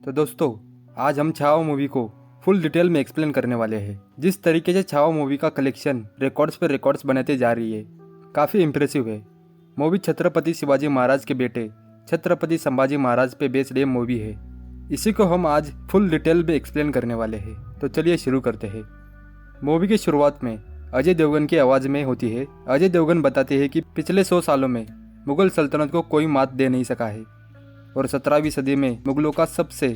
तो दोस्तों, आज हम छावा मूवी को फुल डिटेल में एक्सप्लेन करने वाले हैं। जिस तरीके से छावा मूवी का कलेक्शन रिकॉर्ड्स पर रिकॉर्ड्स बनाते जा रही है, काफ़ी इम्प्रेसिव है। मूवी छत्रपति शिवाजी महाराज के बेटे छत्रपति संभाजी महाराज पे बेस्ड ये मूवी है। इसी को हम आज फुल डिटेल में एक्सप्लेन करने वाले हैं। तो चलिए शुरू करते हैं। मूवी की शुरुआत में अजय देवगन की आवाज़ में होती है। अजय देवगन बताते हैं कि पिछले 100 सालों में मुगल सल्तनत को कोई मात दे नहीं सका है और 17वीं सदी में मुगलों का सबसे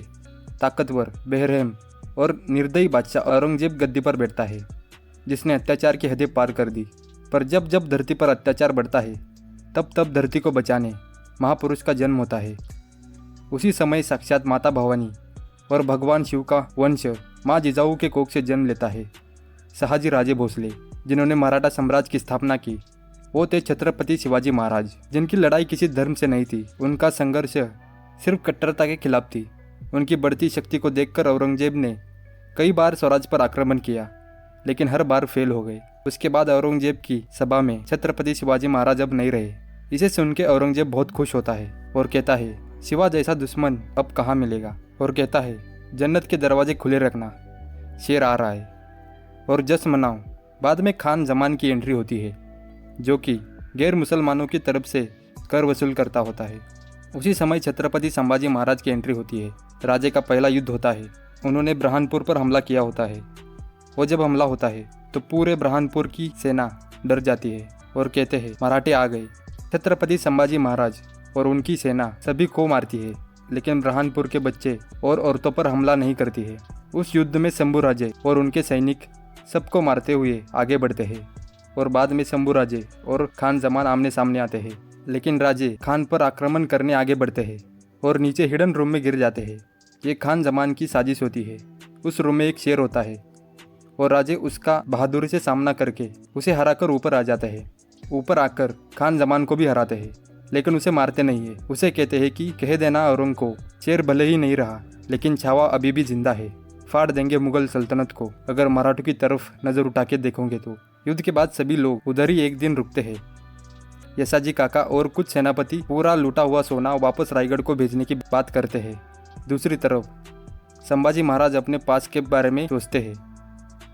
ताकतवर, बेरहम और निर्दयी बादशाह औरंगजेब गद्दी पर बैठता है, जिसने अत्याचार की हदें पार कर दी। पर जब जब धरती पर अत्याचार बढ़ता है, तब तब धरती को बचाने महापुरुष का जन्म होता है। उसी समय साक्षात माता भवानी और भगवान शिव का वंश माँ जिजाऊ के कोख से जन्म लेता है। शहाजी राजे भोसले, जिन्होंने मराठा साम्राज्य की स्थापना की, वो थे छत्रपति शिवाजी महाराज, जिनकी लड़ाई किसी धर्म से नहीं थी। उनका संघर्ष सिर्फ कट्टरता के खिलाफ थी। उनकी बढ़ती शक्ति को देखकर औरंगजेब ने कई बार स्वराज पर आक्रमण किया, लेकिन हर बार फेल हो गए। उसके बाद औरंगजेब की सभा में छत्रपति शिवाजी महाराज अब नहीं रहे। इसे सुनकर औरंगजेब बहुत खुश होता है और कहता है, शिवा जैसा दुश्मन अब कहाँ मिलेगा। और कहता है, जन्नत के दरवाजे खुले रखना, शेर आ रहा है और जश्न मनाओ। बाद में खान जमान की एंट्री होती है, जो कि गैर मुसलमानों की तरफ से कर वसूल करता होता है। उसी समय छत्रपति संभाजी महाराज की एंट्री होती है। राजे का पहला युद्ध होता है। उन्होंने ब्रहानपुर पर हमला किया होता है। वो जब हमला होता है तो पूरे ब्रहानपुर की सेना डर जाती है और कहते हैं, मराठे आ गए। छत्रपति संभाजी महाराज और उनकी सेना सभी को मारती है, लेकिन ब्रहानपुर के बच्चे और औरतों पर हमला नहीं करती है। उस युद्ध में शंभू राजे और उनके सैनिक सबको मारते हुए आगे बढ़ते हैं और बाद में शंभू राजे और खान जमान आमने सामने आते हैं, लेकिन राजे खान पर आक्रमण करने आगे बढ़ते हैं और नीचे हिडन रूम में गिर जाते हैं। ये खान जमान की साजिश होती है। उस रूम में एक शेर होता है और राजे उसका बहादुरी से सामना करके उसे हराकर ऊपर आ जाते हैं। ऊपर आकर खान जमान को भी हराते हैं, लेकिन उसे मारते नहीं है। उसे कहते हैं कि कह देना औरंग को, शेर भले ही नहीं रहा, लेकिन छावा अभी भी जिंदा है। फाड़ देंगे मुगल सल्तनत को अगर मराठों की तरफ नजर उठा के देखोगे तो। युद्ध के बाद सभी लोग उधर ही एक दिन रुकते हैं। यशाजी काका और कुछ सेनापति पूरा लूटा हुआ सोना वापस रायगढ़ को भेजने की बात करते हैं। दूसरी तरफ संभाजी महाराज अपने पास के बारे में सोचते हैं।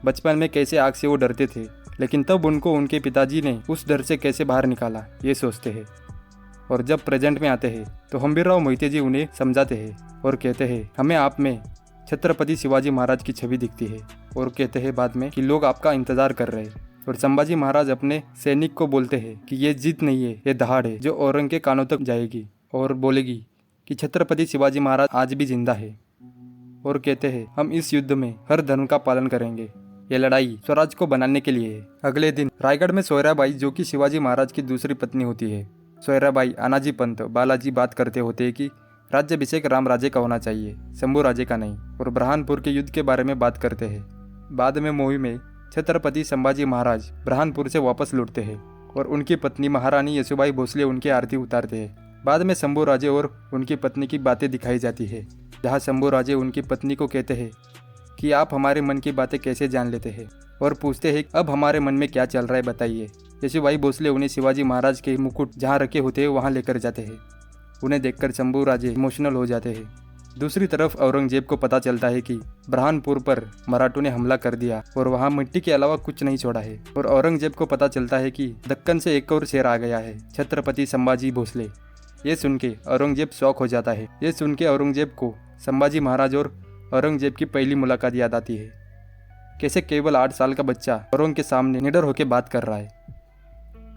बचपन में कैसे आग से वो डरते थे, लेकिन तब उनको उनके पिताजी ने उस डर से कैसे बाहर निकाला, ये सोचते हैं। और जब प्रेजेंट में आते हैं तो हम्बीरराव मोहिते जी उन्हें समझाते हैं और कहते हैं, हमें आप में छत्रपति शिवाजी महाराज की छवि दिखती है। और कहते हैं बाद में कि लोग आपका इंतजार कर रहे हैं। और संभाजी महाराज अपने सैनिक को बोलते हैं कि ये जीत नहीं है, ये दहाड़ है जो औरंग के कानों तक जाएगी और बोलेगी कि छत्रपति शिवाजी महाराज आज भी जिंदा है। और कहते हैं, हम इस युद्ध में हर धर्म का पालन करेंगे। ये लड़ाई स्वराज को बनाने के लिए है। अगले दिन रायगढ़ में सोयराबाई, जो कि शिवाजी महाराज की दूसरी पत्नी होती है, सोयराबाई, आनाजी पंत, बालाजी बात करते होते हैं कि राज्याभिषेक राम राजे का होना चाहिए, शंभू राजे का नहीं। और ब्रहानपुर के युद्ध के बारे में बात करते हैं। बाद में मूवी में छत्रपति संभाजी महाराज ब्रहानपुर से वापस लौटते हैं और उनकी पत्नी महारानी यशोबाई भोसले उनकी आरती उतारते हैं। बाद में शंभू राजे और उनकी पत्नी की बातें दिखाई जाती है, जहां शंभू राजे उनकी पत्नी को कहते हैं कि आप हमारे मन की बातें कैसे जान लेते हैं, और पूछते हैं अब हमारे मन में क्या चल रहा है बताइए। यशोबाई भोसले उन्हें शिवाजी महाराज के मुकुट जहाँ रखे होते हैं वहाँ लेकर जाते हैं। उन्हें देखकर शंभू राजे इमोशनल हो जाते हैं। दूसरी तरफ औरंगजेब को पता चलता है कि ब्रहानपुर पर मराठों ने हमला कर दिया और वहां मिट्टी के अलावा कुछ नहीं छोड़ा है। और औरंगजेब को पता चलता है कि दक्कन से एक और शेर आ गया है, छत्रपति संभाजी भोसले। ये सुन के औरंगजेब शौक हो जाता है। ये सुन के औरंगजेब को संभाजी महाराज और औरंगजेब की पहली मुलाकात याद आती है। कैसे केवल 8 साल का बच्चा औरंग के सामने निडर होकर बात कर रहा है।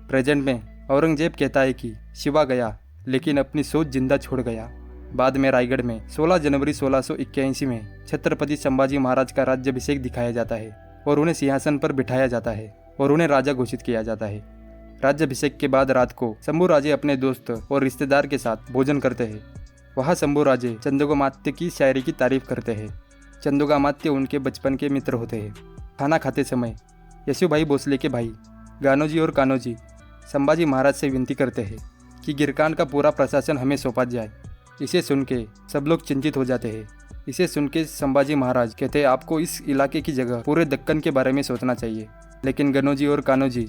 प्रेजेंट में औरंगजेब कहता है कि शिवा गया, लेकिन अपनी सोच जिंदा छोड़ गया। बाद में रायगढ़ में 16 जनवरी 1681 में छत्रपति संभाजी महाराज का राज्याभिषेक दिखाया जाता है और उन्हें सिंहासन पर बिठाया जाता है और उन्हें राजा घोषित किया जाता है। राज्याभिषेक के बाद रात को शंभू राजे अपने दोस्त और रिश्तेदार के साथ भोजन करते हैं। वहाँ शंभू राजे चंदोगामात्य की शायरी की तारीफ करते हैं। चंदोगामात्य उनके बचपन के मित्र होते हैं। खाना खाते समय यशोभाई भोसले के भाई गानोजी और कानोजी संभाजी महाराज से विनती करते हैं कि गिरकान का पूरा प्रशासन हमें सौंपा जाए। इसे सुन के सब लोग चिंतित हो जाते हैं। इसे सुन के संभाजी महाराज कहते हैं, आपको इस इलाके की जगह पूरे दक्कन के बारे में सोचना चाहिए। लेकिन गनोजी और कानोजी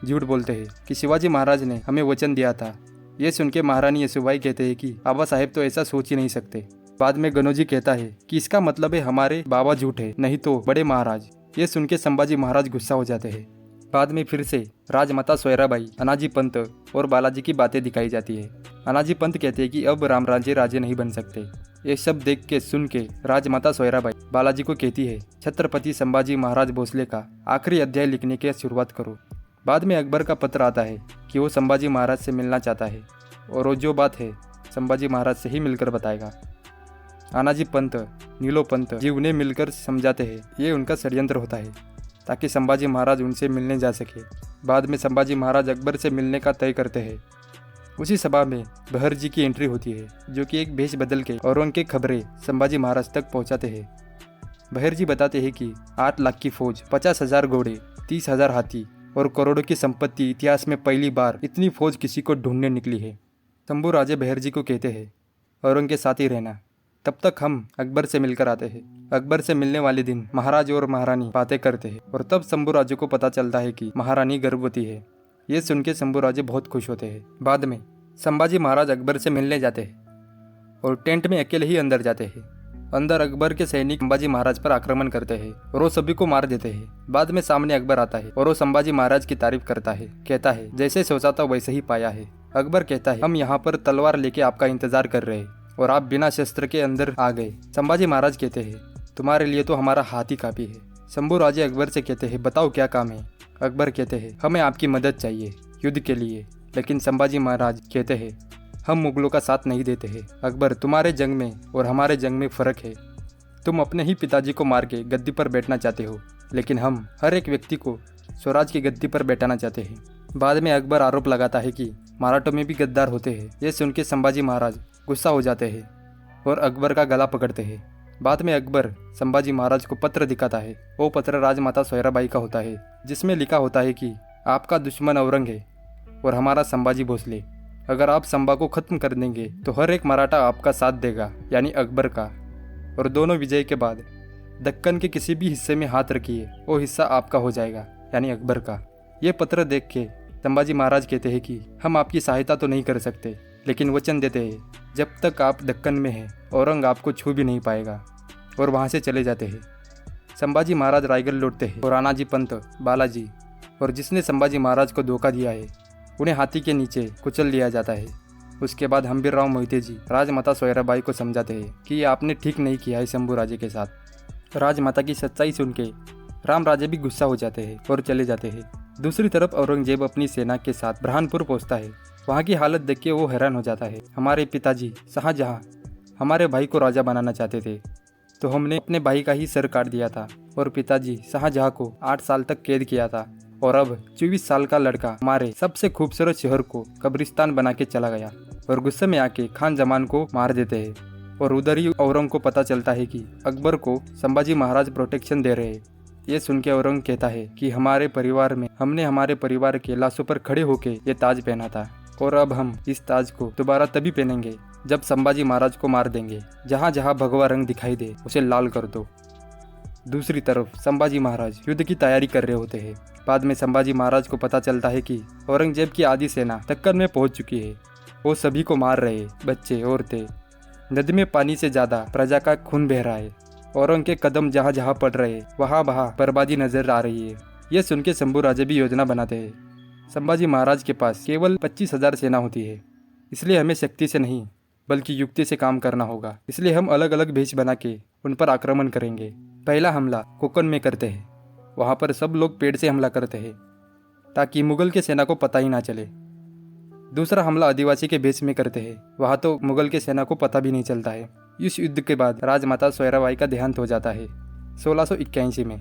झूठ बोलते हैं कि शिवाजी महाराज ने हमें वचन दिया था। ये सुन के महारानी यशोबाई कहते हैं कि आबा साहेब तो ऐसा सोच ही नहीं सकते। बाद में गनोजी कहता है कि इसका मतलब है हमारे बाबा झूठे, नहीं तो बड़े महाराज। ये सुन के संभाजी महाराज गुस्सा हो जाते हैं। बाद में फिर से राजमाता सोयराबाई, अनाजी पंत और बालाजी की बातें दिखाई जाती है। अनाजी पंत कहते हैं कि अब रामराजे राजे नहीं बन सकते। ये सब देख के सुन के राजमाता सोयराबाई बालाजी को कहती है, छत्रपति संभाजी महाराज भोसले का आखिरी अध्याय लिखने की शुरुआत करो। बाद में अकबर का पत्र आता है कि वो संभाजी महाराज से मिलना चाहता है और वो जो बात है संभाजी महाराज से ही मिलकर बताएगा। अनाजी पंत, नीलो पंत जी उन्हें मिलकर समझाते हैं ये उनका षड्यंत्र होता है ताकि संभाजी महाराज उनसे मिलने जा सके। बाद में संभाजी महाराज अकबर से मिलने का तय करते हैं। उसी सभा में बहर जी की एंट्री होती है, जो कि एक भेष बदल के औरों के खबरें संभाजी महाराज तक पहुंचाते हैं। बहर जी बताते हैं कि 8 लाख की फौज, 50,000 घोड़े, 30,000 हाथी और करोड़ों की संपत्ति, इतिहास में पहली बार इतनी फौज किसी को ढूंढने निकली है। शंभू राजे बहर जी को कहते हैं औरों के साथ ही रहना, तब तक हम अकबर से मिलकर आते हैं। अकबर से मिलने वाले दिन महाराज और महारानी बातें करते हैं और तब शंभू राजे को पता चलता है कि महारानी गर्भवती है। ये सुन के शंभू राजे बहुत खुश होते हैं। बाद में संभाजी महाराज अकबर से मिलने जाते हैं और टेंट में अकेले ही अंदर जाते हैं। अंदर अकबर के सैनिक संभाजी महाराज पर आक्रमण करते हैं और वो सभी को मार देते हैं। बाद में सामने अकबर आता है और वो संभाजी महाराज की तारीफ करता है, कहता है जैसे सोचा था वैसे ही पाया है। अकबर कहता है हम यहाँ पर तलवार लेके आपका इंतजार कर रहे हैं और आप बिना शस्त्र के अंदर आ गए। संभाजी महाराज कहते हैं तुम्हारे लिए तो हमारा हाथ ही काफी है। शंभू राजे अकबर से कहते हैं बताओ क्या काम है। अकबर कहते हैं हमें आपकी मदद चाहिए युद्ध के लिए। लेकिन संभाजी महाराज कहते हैं हम मुगलों का साथ नहीं देते हैं। अकबर तुम्हारे जंग में और हमारे जंग में फर्क है। तुम अपने ही पिताजी को मार के गद्दी पर बैठना चाहते हो, लेकिन हम हर एक व्यक्ति को स्वराज की गद्दी पर बैठाना चाहते हैं। बाद में अकबर आरोप लगाता है कि मराठों में भी गद्दार होते हैं। ये सुन के संभाजी महाराज गुस्सा हो जाते हैं और अकबर का गला पकड़ते हैं। बाद में अकबर संभाजी महाराज को पत्र दिखाता है। वो पत्र राजमाता सोयराबाई का होता है, जिसमें लिखा होता है कि आपका दुश्मन औरंग है और हमारा संभाजी भोसले। अगर आप संभा को खत्म कर देंगे तो हर एक मराठा आपका साथ देगा, यानी अकबर का। और दोनों विजय के बाद दक्कन के किसी भी हिस्से में हाथ रखिए, वो हिस्सा आपका हो जाएगा, यानी अकबर का। ये पत्र देख के संभाजी महाराज कहते हैं कि हम आपकी सहायता तो नहीं कर सकते, लेकिन वचन देते हैं जब तक आप दक्कन में हैं औरंग आपको छू भी नहीं पाएगा। और वहाँ से चले जाते हैं। संभाजी महाराज रायगढ़ लौटते हैं और अनाजी पंत, बालाजी और जिसने संभाजी महाराज को धोखा दिया है उन्हें हाथी के नीचे कुचल लिया जाता है। उसके बाद हम्बीरराव मोहिते जी राजमाता सोयराबाई को समझाते हैं कि ये आपने ठीक नहीं किया है शंभू राजे के साथ। राजमाता की सच्चाई सुन के राम राजे भी गुस्सा हो जाते हैं और चले जाते हैं। दूसरी तरफ औरंगजेब अपनी सेना के साथ बुरहानपुर पहुंचता है। वहाँ की हालत देख के वो हैरान हो जाता है। हमारे पिताजी शाहजहाँ हमारे भाई को राजा बनाना चाहते थे, तो हमने अपने भाई का ही सर काट दिया था और पिताजी शाहजहाँ को 8 साल तक कैद किया था। और अब 24 साल का लड़का हमारे सबसे खूबसूरत शहर को कब्रिस्तान बना के चला गया। और गुस्से में आके खान जमान को मार देते हैं। और उधर ही औरंग को पता चलता है कि अकबर को संभाजी महाराज प्रोटेक्शन दे रहे हैं। ये सुन के औरंग कहता है कि हमारे परिवार में हमने हमारे परिवार के लाशों पर खड़े होके ये ताज पहना था और अब हम इस ताज को दोबारा तभी पहनेंगे जब संभाजी महाराज को मार देंगे। जहाँ जहाँ भगवा रंग दिखाई दे उसे लाल कर दो। दूसरी तरफ संभाजी महाराज युद्ध की तैयारी कर रहे होते हैं। बाद में संभाजी महाराज को पता चलता है कि औरंगजेब की आधी सेना दक्कन में पहुंच चुकी है। वो सभी को मार रहे, बच्चे, औरतें। नदी में पानी से ज्यादा प्रजा का खून बह रहा है। औरंग के कदम जहाँ जहाँ पड़ रहे वहाँ वहाँ बर्बादी नजर आ रही है। ये सुन के शंभू राजे भी योजना बनाते हैं। संभाजी महाराज के पास केवल 25,000 सेना होती है, इसलिए हमें शक्ति से नहीं बल्कि युक्ति से काम करना होगा। इसलिए हम अलग अलग भेष बना के उन पर आक्रमण करेंगे। पहला हमला कोकन में करते हैं। वहाँ पर सब लोग पेड़ से हमला करते हैं ताकि मुगल के सेना को पता ही ना चले। दूसरा हमला आदिवासी के भेष में करते हैं। वहाँ तो मुगल के सेना को पता भी नहीं चलता है। इस युद्ध के बाद राजमाता सोयराबाई का देहांत हो जाता है 1681 में।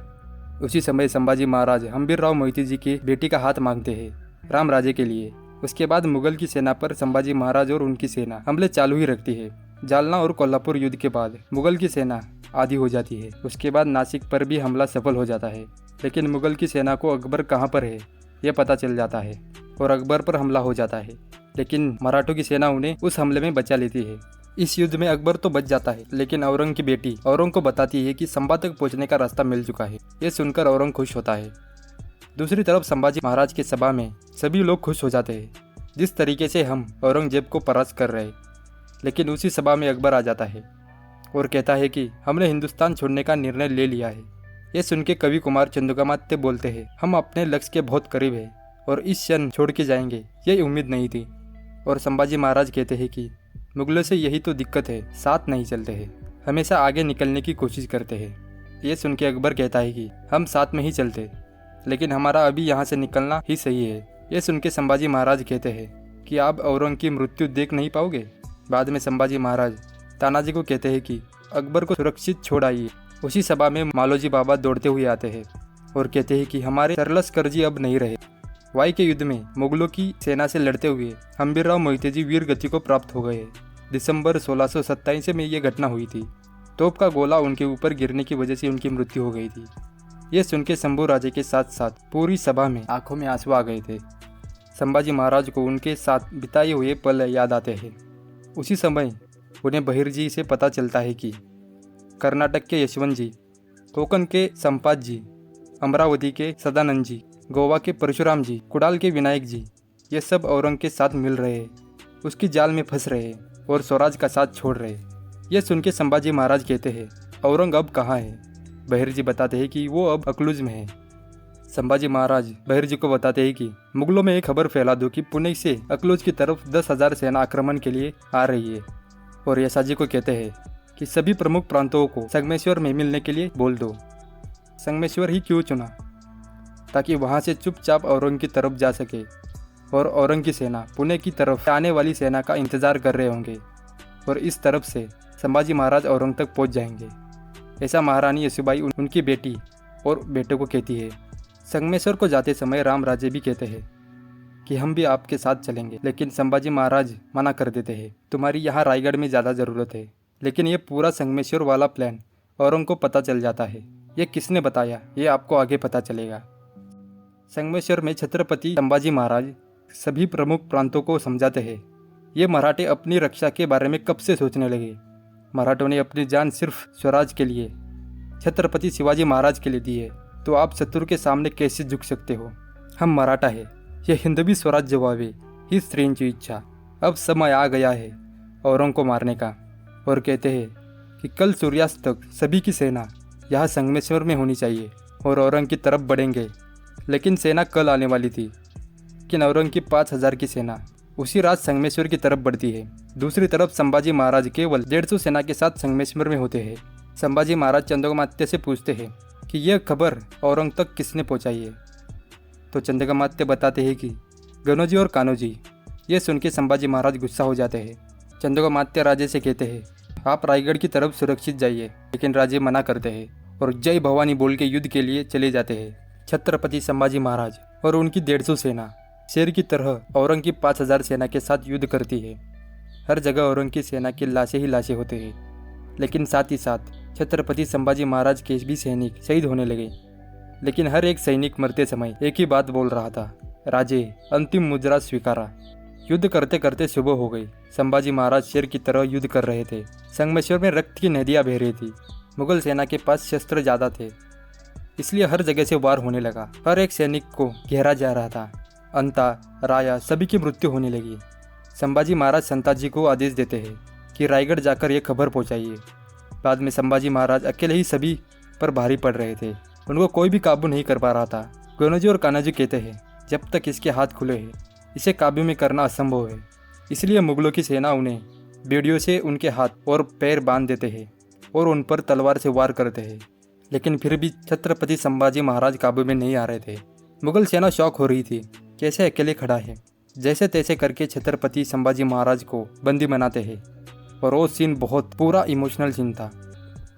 उसी समय संभाजी महाराज हम्बीरराव मोहिते जी की बेटी का हाथ मांगते हैं राम राजे के लिए। उसके बाद मुगल की सेना पर संभाजी महाराज और उनकी सेना हमले चालू ही रखती है। जालना और कोल्हापुर युद्ध के बाद मुगल की सेना आधी हो जाती है। उसके बाद नासिक पर भी हमला सफल हो जाता है, लेकिन मुगल की सेना को अकबर कहाँ पर है यह पता चल जाता है और अकबर पर हमला हो जाता है। लेकिन मराठों की सेना उन्हें उस हमले में बचा लेती है। इस युद्ध में अकबर तो बच जाता है, लेकिन औरंग की बेटी औरंग को बताती है कि संभा तक पहुंचने का रास्ता मिल चुका है। ये सुनकर औरंग खुश होता है। दूसरी तरफ संभाजी महाराज की सभा में सभी लोग खुश हो जाते हैं जिस तरीके से हम औरंगजेब को परास्त कर रहे। लेकिन उसी सभा में अकबर आ जाता है और कहता है कि हमने हिंदुस्तान छोड़ने का निर्णय ले लिया है। ये सुन के कवि कुमार चंद्रकांत बोलते हैं, हम अपने लक्ष्य के बहुत करीब हैं और इस क्षण छोड़ के जाएंगे ये उम्मीद नहीं थी। और संभाजी महाराज कहते हैं कि मुगलों से यही तो दिक्कत है, साथ नहीं चलते हैं, हमेशा आगे निकलने की कोशिश करते हैं। ये सुन के अकबर कहता है कि हम साथ में ही चलते, लेकिन हमारा अभी यहाँ से निकलना ही सही है। ये सुन के संभाजी महाराज कहते हैं कि आप औरंग की मृत्यु देख नहीं पाओगे। बाद में संभाजी महाराज तानाजी को कहते हैं कि अकबर को सुरक्षित छोड़ आइए। उसी सभा में मालोजी बाबा दौड़ते हुए आते हैं और कहते हैं कि हमारे सरलस्करजी अब नहीं रहे। वाई के युद्ध में मुगलों की सेना से लड़ते हुए हम्बीरराव मोहिते वीर गति को प्राप्त हो गए। दिसंबर 1627 में ये घटना हुई थी। तोप का गोला उनके ऊपर गिरने की वजह से उनकी मृत्यु हो गई थी। ये सुन के शंभू राजे के साथ साथ पूरी सभा में आंखों में आंसू आ गए थे। संभाजी महाराज को उनके साथ बिताए हुए पल याद आते हैं। उसी समय उन्हें बहिर जी से पता चलता है कि कर्नाटक के यशवंत जी, कोंकण के संपात जी, अमरावती के सदानंद जी, गोवा के परशुराम जी, कुडाल के विनायक जी, ये सब औरंग के साथ मिल रहे हैं, उसकी जाल में फंस रहे हैं और स्वराज का साथ छोड़ रहे हैं। यह सुन के संभाजी महाराज कहते हैं, औरंग अब कहाँ है? बहिर जी बताते हैं कि वो अब अकलूज में है। संभाजी महाराज बहिर जी को बताते हैं कि मुगलों में एक खबर फैला दो कि पुणे से अकलूज की तरफ 10,000 सेना आक्रमण के लिए आ रही है। और यशाजी को कहते हैं कि सभी प्रमुख प्रांतों को संगमेश्वर में मिलने के लिए बोल दो। संगमेश्वर ही क्यों चुना? ताकि वहां से चुपचाप औरंग की तरफ जा सके और औरंग की सेना पुणे की तरफ आने वाली सेना का इंतजार कर रहे होंगे और इस तरफ से संभाजी महाराज औरंग तक पहुंच जाएंगे। ऐसा महारानी यशोबाई उनकी बेटी और बेटे को कहती है। संगमेश्वर को जाते समय राम राजे भी कहते हैं कि हम भी आपके साथ चलेंगे, लेकिन संभाजी महाराज मना कर देते हैं, तुम्हारी यहाँ रायगढ़ में ज़्यादा ज़रूरत है। लेकिन ये पूरा संगमेश्वर वाला प्लान औरंग को पता चल जाता है। ये किसने बताया, ये आपको आगे पता चलेगा। संगमेश्वर में छत्रपति संभाजी महाराज सभी प्रमुख प्रांतों को समझाते हैं। ये मराठे अपनी रक्षा के बारे में कब से सोचने लगे? मराठों ने अपनी जान सिर्फ स्वराज के लिए, छत्रपति शिवाजी महाराज के लिए दी है, तो आप शत्रु के सामने कैसे झुक सकते हो? हम मराठा है, ये हिंदवी स्वराज्य व्हावे ही स्त्रींची इच्छा। अब समय आ गया है औरंग को मारने का। और कहते हैं कि कल सूर्यास्त तक सभी की सेना यहाँ संगमेश्वर में होनी चाहिए और औरंग की तरफ बढ़ेंगे। लेकिन सेना कल आने वाली थी, लेकिन औरंग की 5,000 की सेना उसी रात संगमेश्वर की तरफ बढ़ती है। दूसरी तरफ संभाजी महाराज केवल 150 सेना के साथ संगमेश्वर में होते हैं। संभाजी महाराज चंद्रकांत से पूछते हैं कि यह खबर औरंग तक किसने पहुंचाई है? तो चंद्रकांत बताते हैं कि गनोजी और कान्होजी। ये सुन के संभाजी महाराज गुस्सा हो जाते हैं। चंद्रकांत राजे से कहते हैं, आप रायगढ़ की तरफ सुरक्षित जाइए, लेकिन राजे मना करते हैं और जय भवानी बोल के युद्ध के लिए चले जाते हैं। छत्रपति संभाजी महाराज और उनकी 150 सेना शेर की तरह औरंग की 5,000 सेना के साथ युद्ध करती है। हर जगह औरंग की सेना की लाशें ही लाशें होते हैं, लेकिन साथ ही साथ छत्रपति संभाजी महाराज के भी सैनिक शहीद होने लगे। लेकिन हर एक सैनिक मरते समय एक ही बात बोल रहा था, राजे अंतिम मुजरा स्वीकारा। युद्ध करते करते सुबह हो गई। संभाजी महाराज शेर की तरह युद्ध कर रहे थे। संगमेश्वर में रक्त की नदियां बह रही थी। मुगल सेना के पास शस्त्र ज्यादा थे, इसलिए हर जगह से वार होने लगा। हर एक सैनिक को घेरा जा रहा था। अंता, राया सभी की मृत्यु होने लगी। संभाजी महाराज संताजी को आदेश देते हैं कि रायगढ़ जाकर यह खबर पहुंचाइए। बाद में संभाजी महाराज अकेले ही सभी पर भारी पड़ रहे थे। उनको कोई भी काबू नहीं कर पा रहा था। गनोजी और कान्होजी कहते हैं, जब तक इसके हाथ खुले हैं इसे काबू में करना असंभव है। इसलिए मुगलों की सेना उन्हें बेड़ियों से उनके हाथ और पैर बांध देते हैं और उन पर तलवार से वार करते हैं। लेकिन फिर भी छत्रपति संभाजी महाराज काबू में नहीं आ रहे थे। मुगल सेना शौक हो रही थी, कैसे अकेले खड़ा है। जैसे तैसे करके छत्रपति संभाजी महाराज को बंदी बनाते हैं और वो सीन बहुत पूरा इमोशनल सीन था।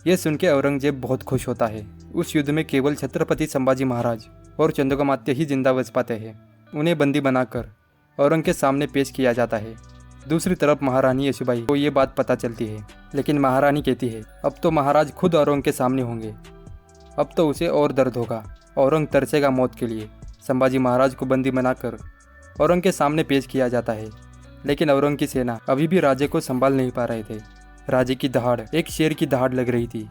यह सुन के औरंगजेब बहुत खुश होता है। उस युद्ध में केवल छत्रपति संभाजी महाराज और चंद्रकांत ही जिंदा बच पाते हैं। उन्हें बंदी बनाकर औरंग के सामने पेश किया जाता है। दूसरी तरफ महारानी यशोबाई को ये बात पता चलती है, लेकिन महारानी कहती है, अब तो महाराज खुद औरंग के सामने होंगे। अब तो उसे और दर्द होगा। औरंग तरसेगा मौत के लिए। संभाजी महाराज को बंदी बनाकर औरंग के सामने पेश किया जाता है, लेकिन औरंग की सेना अभी भी राजे को संभाल नहीं पा रहे थे। राजे की दहाड़ एक शेर की दहाड़ लग रही थी।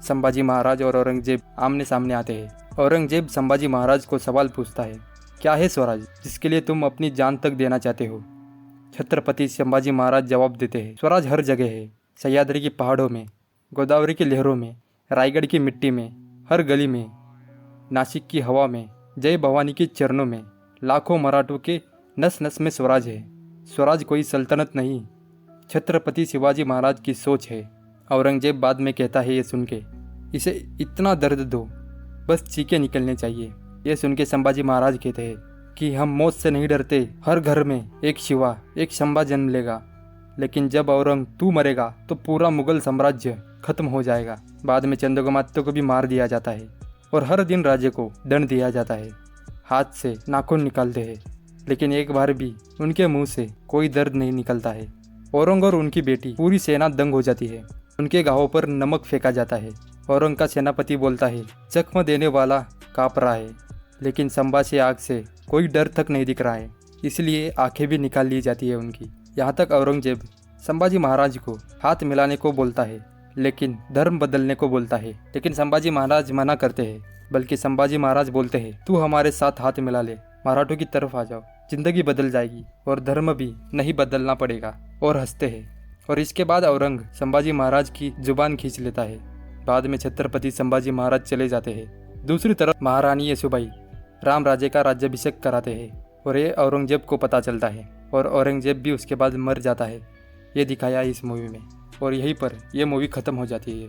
संभाजी महाराज और औरंगजेब आमने सामने आते हैं। औरंगजेब संभाजी महाराज को सवाल पूछता है, क्या है स्वराज जिसके लिए तुम अपनी जान तक देना चाहते हो? छत्रपति संभाजी महाराज जवाब देते हैं, स्वराज हर जगह है, सह्याद्री की पहाड़ों में, गोदावरी की लहरों में, रायगढ़ की मिट्टी में, हर गली में, नासिक की हवा में, जय भवानी के चरणों में लाखों मराठों के नस नस में स्वराज है। स्वराज कोई सल्तनत नहीं, छत्रपति शिवाजी महाराज की सोच है। औरंगजेब बाद में कहता है ये सुन के, इसे इतना दर्द दो बस चीखें निकलने चाहिए। ये सुन के संभाजी महाराज कहते हैं कि हम मौत से नहीं डरते, हर घर में एक शिवा, एक शंभा जन्म लेगा। लेकिन जब औरंग तू मरेगा तो पूरा मुगल साम्राज्य खत्म हो जाएगा। बाद में चंद्रगुप्त को भी मार दिया जाता है और हर दिन राज्य को दंड दिया जाता है। हाथ से नाखून निकालते हैं, लेकिन एक बार भी उनके मुंह से कोई दर्द नहीं निकलता है। औरंग और उनकी बेटी पूरी सेना दंग हो जाती है। उनके घावों पर नमक फेंका जाता है। औरंग का सेनापति बोलता है, जख्म देने वाला काँप रहा है, लेकिन संभा से आग से कोई डर तक नहीं दिख रहा है, इसलिए आंखें भी निकाल ली जाती है उनकी। यहाँ तक औरंगजेब संभाजी महाराज को हाथ मिलाने को बोलता है, लेकिन धर्म बदलने को बोलता है। लेकिन संभाजी महाराज मना करते हैं, बल्कि संभाजी महाराज बोलते हैं, तू हमारे साथ हाथ मिला ले, मराठों की तरफ आ जाओ, जिंदगी बदल जाएगी और धर्म भी नहीं बदलना पड़ेगा। और हंसते हैं। और इसके बाद औरंग संभाजी महाराज की जुबान खींच लेता है। बाद में छत्रपति संभाजी महाराज चले जाते हैं। दूसरी तरफ महारानी येसुबाई राम राजे का राज्याभिषेक कराते हैं और ये औरंगजेब को पता चलता है और औरंगजेब भी उसके बाद मर जाता है। ये दिखाया इस मूवी में और यहीं पर यह मूवी ख़त्म हो जाती है।